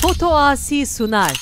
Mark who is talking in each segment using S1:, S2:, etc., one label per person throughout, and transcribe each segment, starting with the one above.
S1: Foto Asi sunar.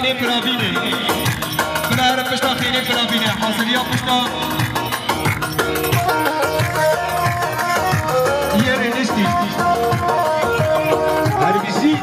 S1: خیلی پرابینه کنار پشتا خیلی پرابینه حاصلیا پشتا یه رنشتی هربیزی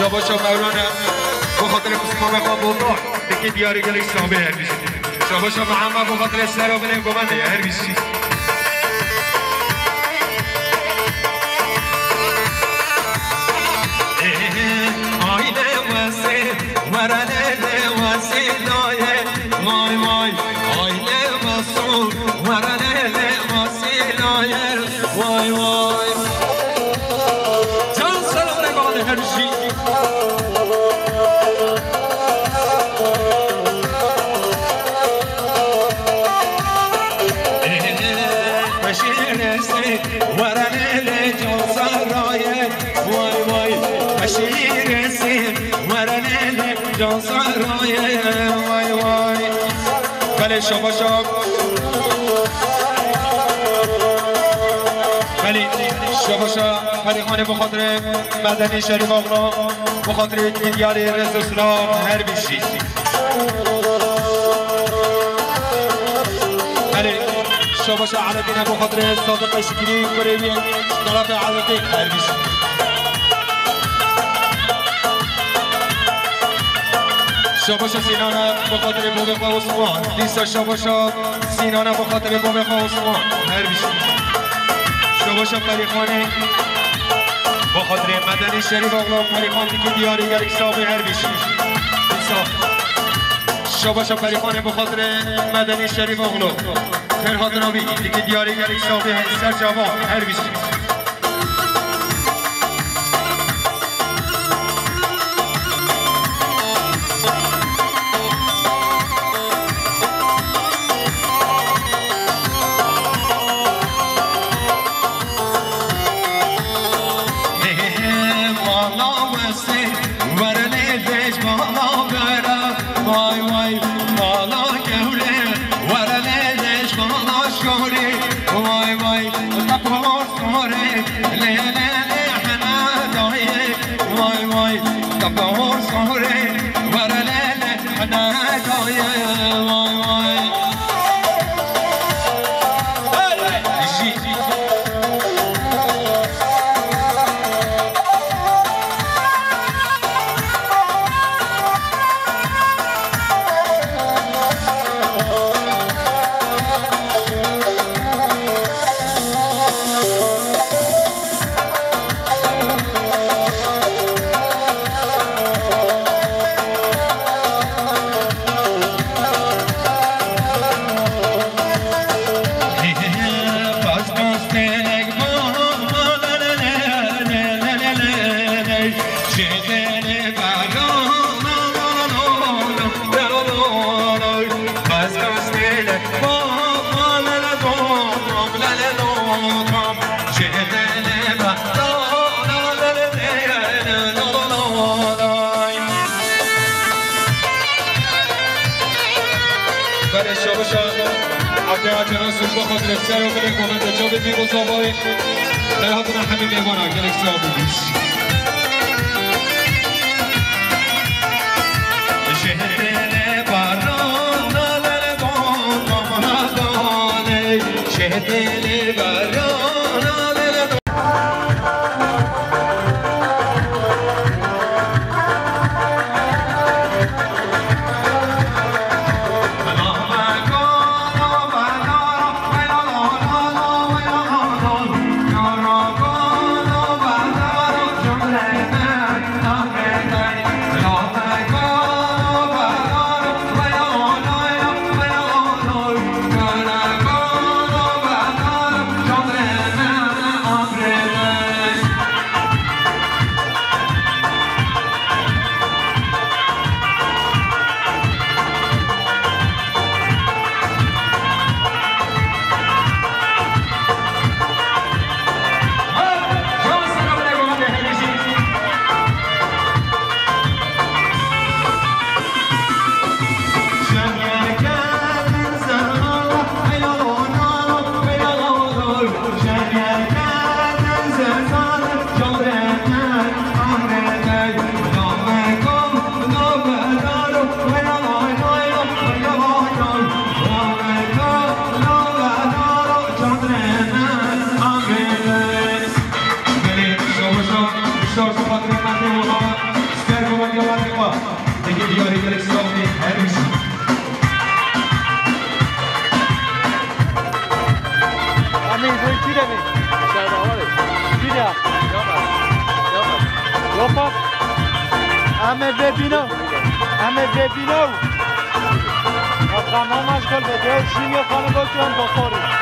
S1: شاباشا مولانا بخاطر قسمه قبولدار دیگه دیاری گلی سابه هر بیشی شاباشا محمد بخاطر سرا بلیم گمنده هر بیشی آینه واسه ورنه واسه لایه وای وای آینه واسه ورنه واسه لایه وای وای جان سلام نگاه هر بیشی ورنه جان سرایه وای وای بشیر سید ورنه جان سرایه وای وای بله شاباشا بله شاباشا فریقانه بخاطر مدنی شریف آقا بخاطر دیاری رزق اسلام هر بیشی بله شاباشا عربینا بخاطر صادق شکری قریبی طرف عربی هر بیشی شاباشا سینانا بخاطر بوبقا عثمان دیسا شاباشا سینانا بخاطر بوبقا عثمان هر بیشی شاباشا فریقانه بخاطر مدنی شریف آقا فریقان دیگه دیاری گریک صاحبی هر بیشی دیسا شاباشا فریقانه بخاطر مدنی شریف آقا فرهاد نبی دیگه دیاری گریک صاحبی سر جوان هر بیشی وای وای بالا گوره ورنه دش بالا شوره وای وای تپار سوره لیله حنادایه وای وای تپار سوره ورنه حنادایه وای وای بخاطر سر و بلک مومنده جا بدیم و زابای در حضور همین میوانا گلک سابی بیش شهر باران نالر دان نامدانه شهر باران نالر دان دیگری گل اسلامی همیشه
S2: همین روی چی دمی؟ شاید آواره چی دیم؟ یوپا همه ببینو افغانها مشغول به دیو شیم یا خانه بکنم بخوری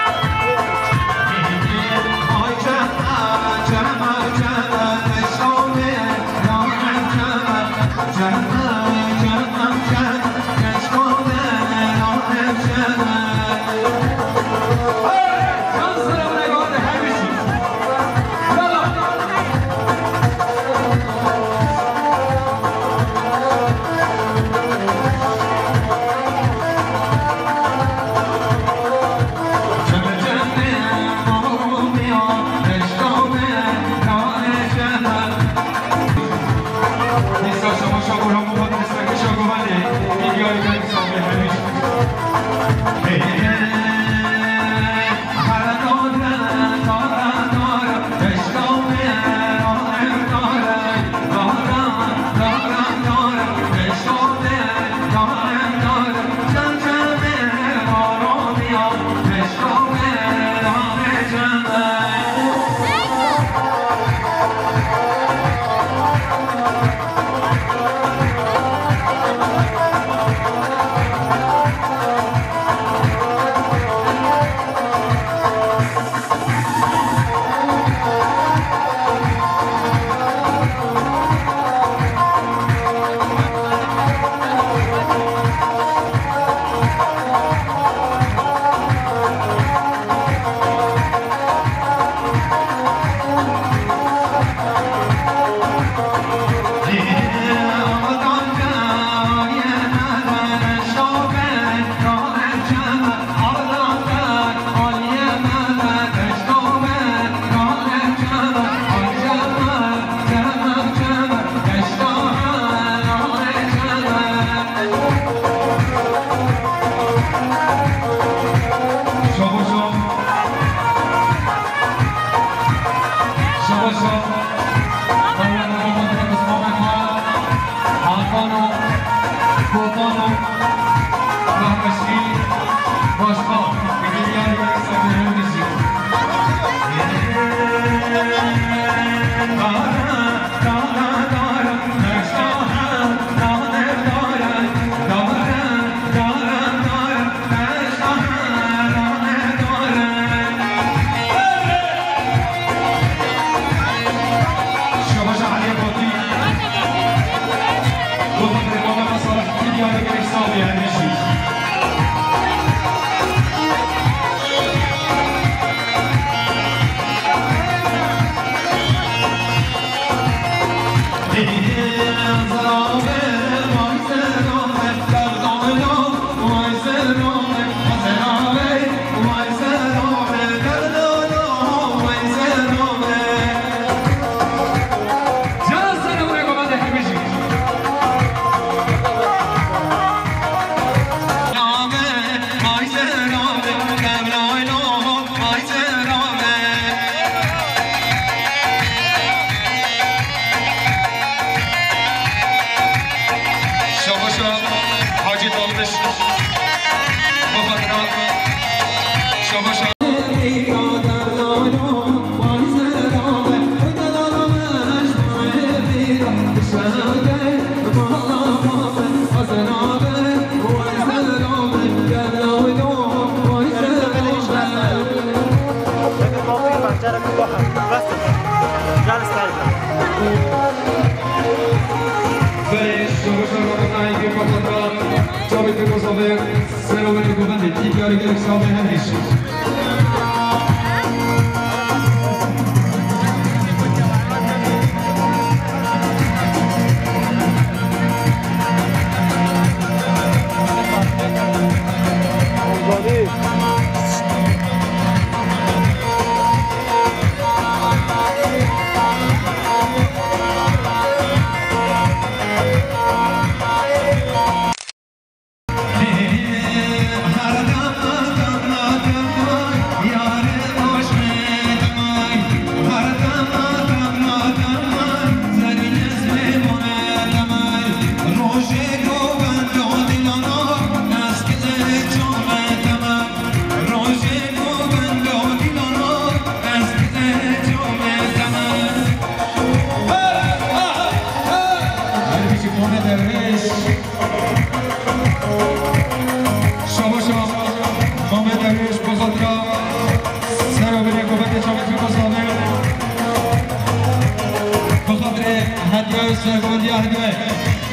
S1: هدیه سرگردی هدیه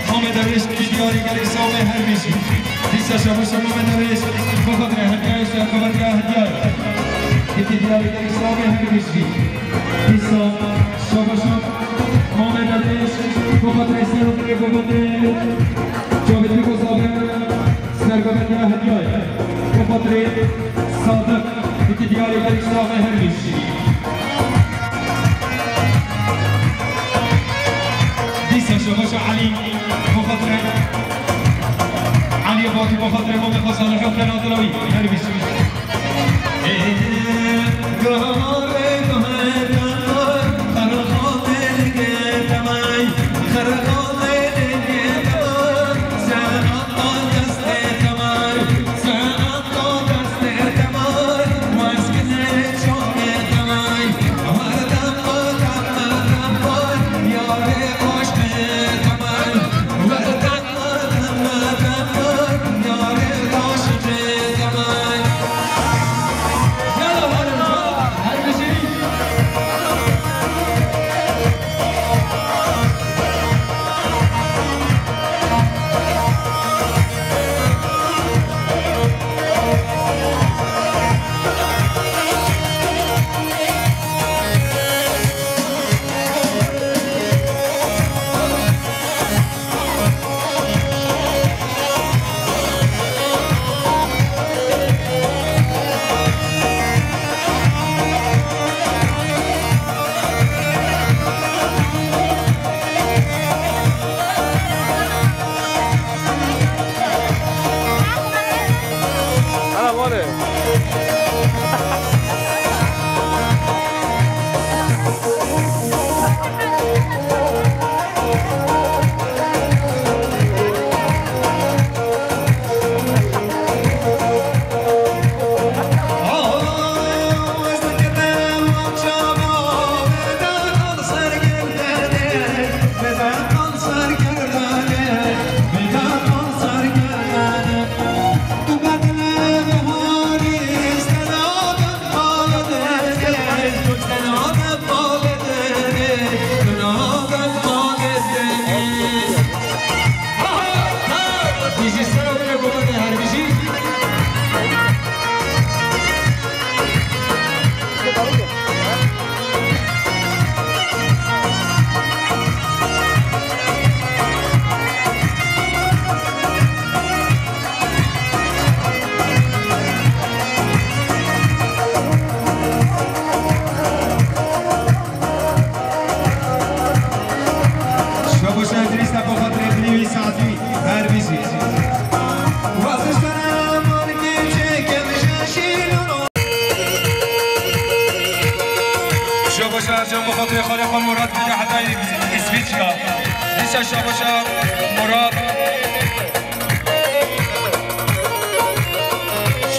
S1: محمد رویش دیاری گلی سامه هر بیشی دیسا شباش محمد رویش بخاطر هدیه سرگردی هدیه کتی دیاری گلی سامه هر بیشی دیسا شباش محمد رویش بخاطر سرگردی بخاطر جاوید بگذابه سرگردی هدیه بخاطر صادق کتی دیاری گلی سامه هر بیشی شباش علي بخاطر علي باقي بخاطر امام صالح القناطراوي هربي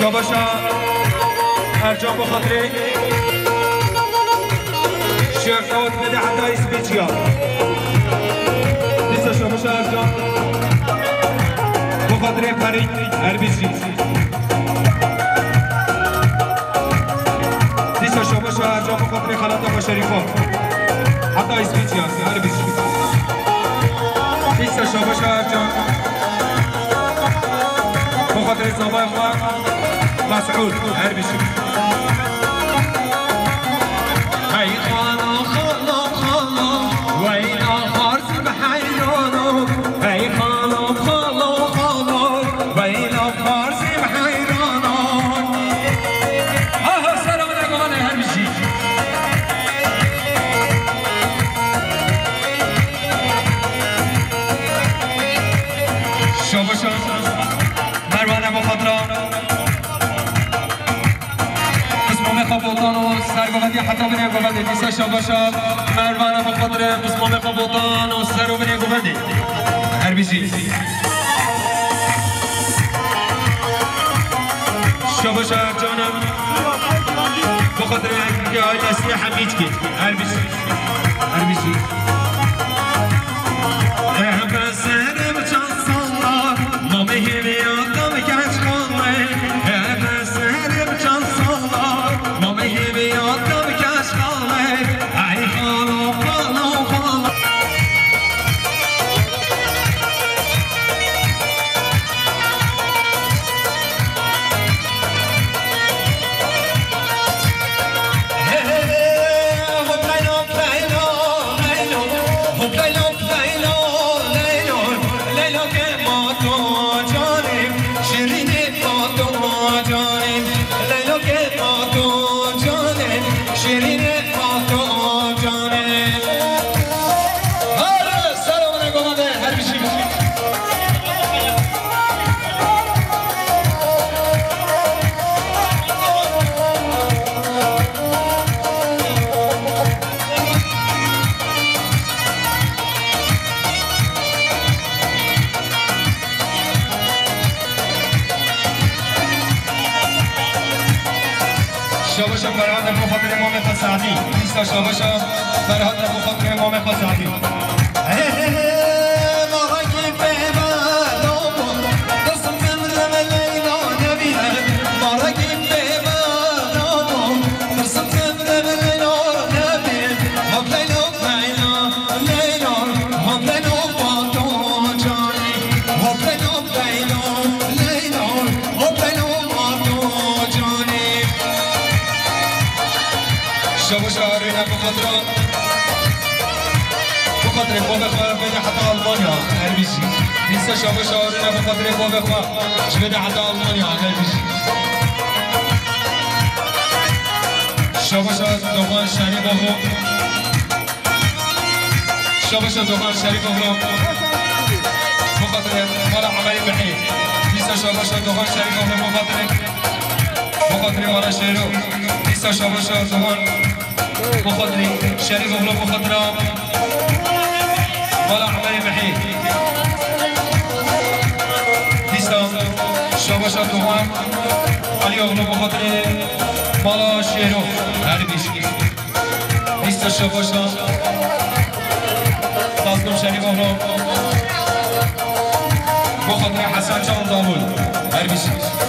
S1: شاباشا ارجان بخاطر شرفات بده حتى اسبيتشيا لسه شاباشا ارجان بخاطر فريد اربيسي لسه شاباشا ارجان بخاطر خلاطة وشريفات حتى اسبيتشيا اربيسي لسه شاباشا ارجان بخاطر زباي خواه مسعود هربشي هاي خانا خانا خانا وين الخرز بحيرانو هاي خانا خانا خانا وين الخرز بحيرانو ها سلام عليكم هربشي شاباشا مروانه بخاطران قبولتان و سرگوبندی حتی بینه گوبندی دیسا شاباشا مروانه بخاطر مسمام قبولتان و سر و بینه گوبندی هر بیشی شاباشا جانم بخاطر که های دستی حمید کی هر بیشی هر بیشی به سرم چند سالا ما مهمیاتم کش خانه به سرم چند سالا بیستا شاباشا فرهاد بخاطر امام خزعلی بخاطر باب خواه بده حتی آلمانیا هر بیشی نیستا شابه شعارونه بخاطر باب خواه چه بده حتی آلمانیا هر بیشی شابه شاد دوغان شریف آقا شابه شاد دوغان شریف آقا بخاطر مالا عملی بحید نیستا شابه شاد دوغان شریف آقا بخاطر مالا شیرو نیستا شابه شاد دوغان بخاطر شریف آقا بخاطر مالا عملی بحید نیستا شابه شاد دوغان علی آقا بخاطر مالا شیرو هر بیشی نیستا شابه شاد تازدم شریف آقا بخاطر حسن جان داوود هر بیشی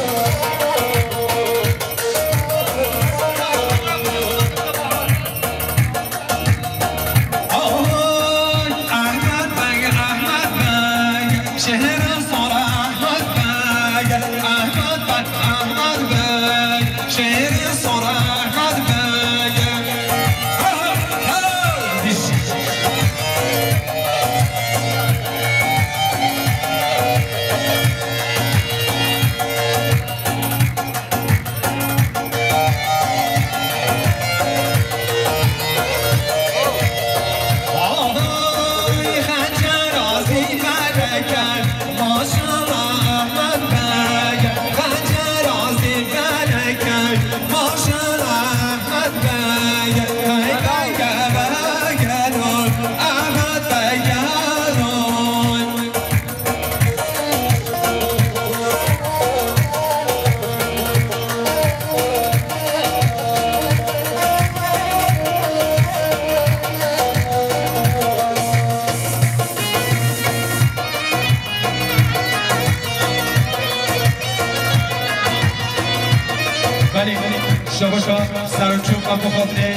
S1: شاباشا سرچوب و بخاطر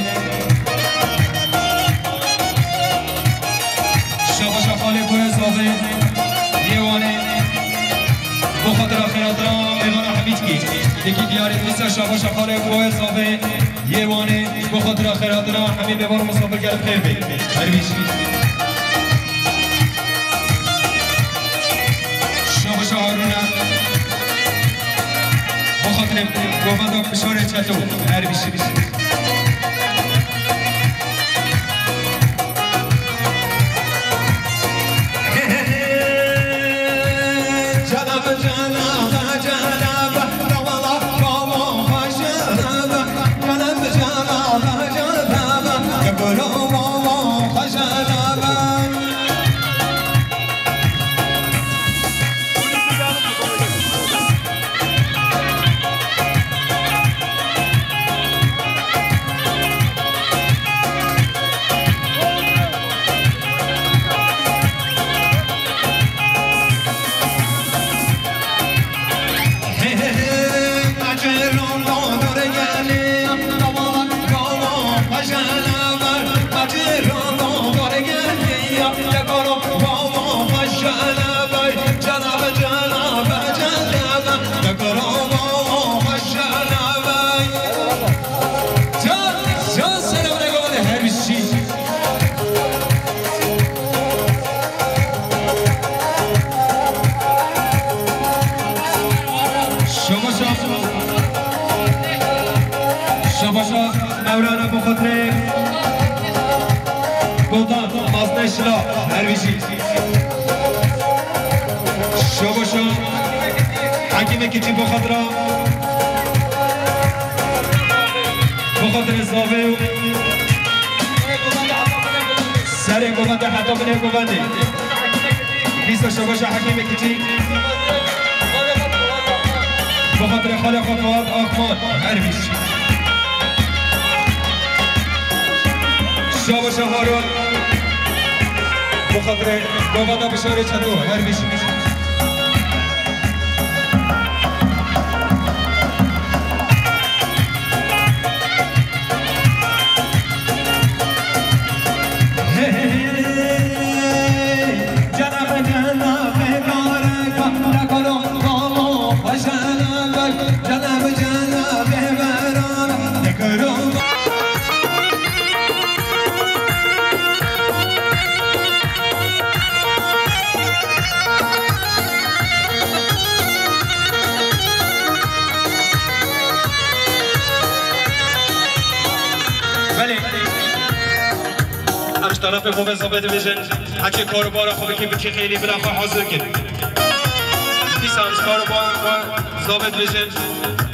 S1: شاباشا خاله گوه زاوه دیوانه بخاطر آخرات را میوان حمید کی یکی دیاری نیستا شاباشا خاله گوه زاوه دیوانه بخاطر آخرات را همین میوان مسافر گرد خیر بید هربیش شاباشا هارونه بخاطر گوهد و فشار چطو هر بیشی شاباشا مولانا بخاطر گلدان مازنشلا هرویشی شاباشا حکیم کچی بخاطر زاوه سر گوونده حتی بنه گوونده بیستا شاباشا حکیم کچی بخاطر خالق و فواد آخمان هرویشی شاباش هارون بخاطر بابا بشاره چطور هر بیشی طرف خوب ثابت بشن هرچی کارو بارا خوبه که بچه خیلی بلخواه حاضر کرد بیس همش کارو بارا ثابت بشن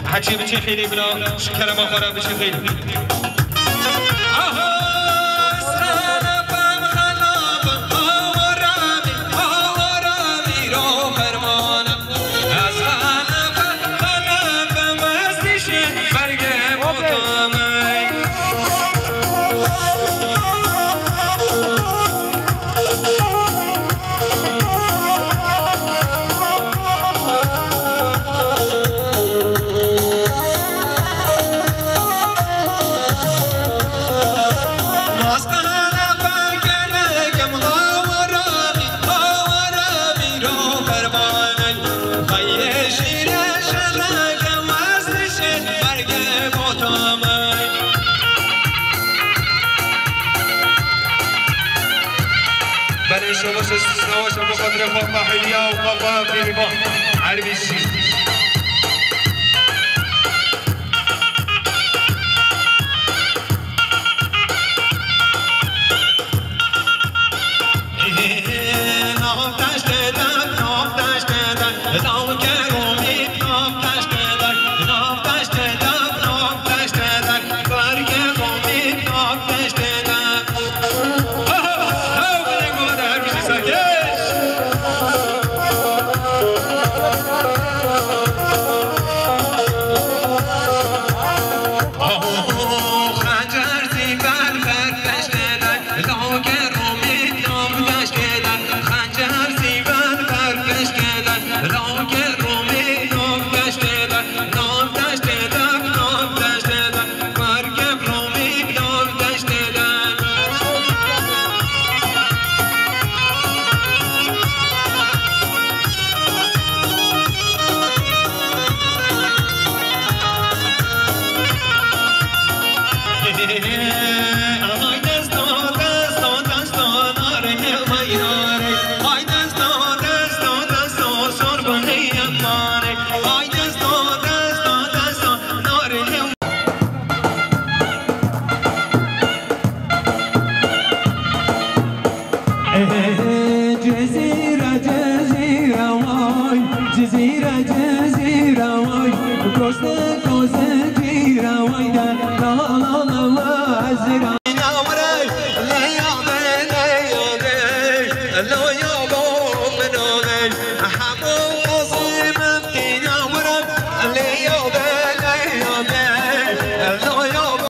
S1: هرچی بچه خیلی بلا شکر ما خورم بچه خیلی بله شما سواش بخاطر پاک محلیه و پاک بیریبان عربی شید
S3: Hello,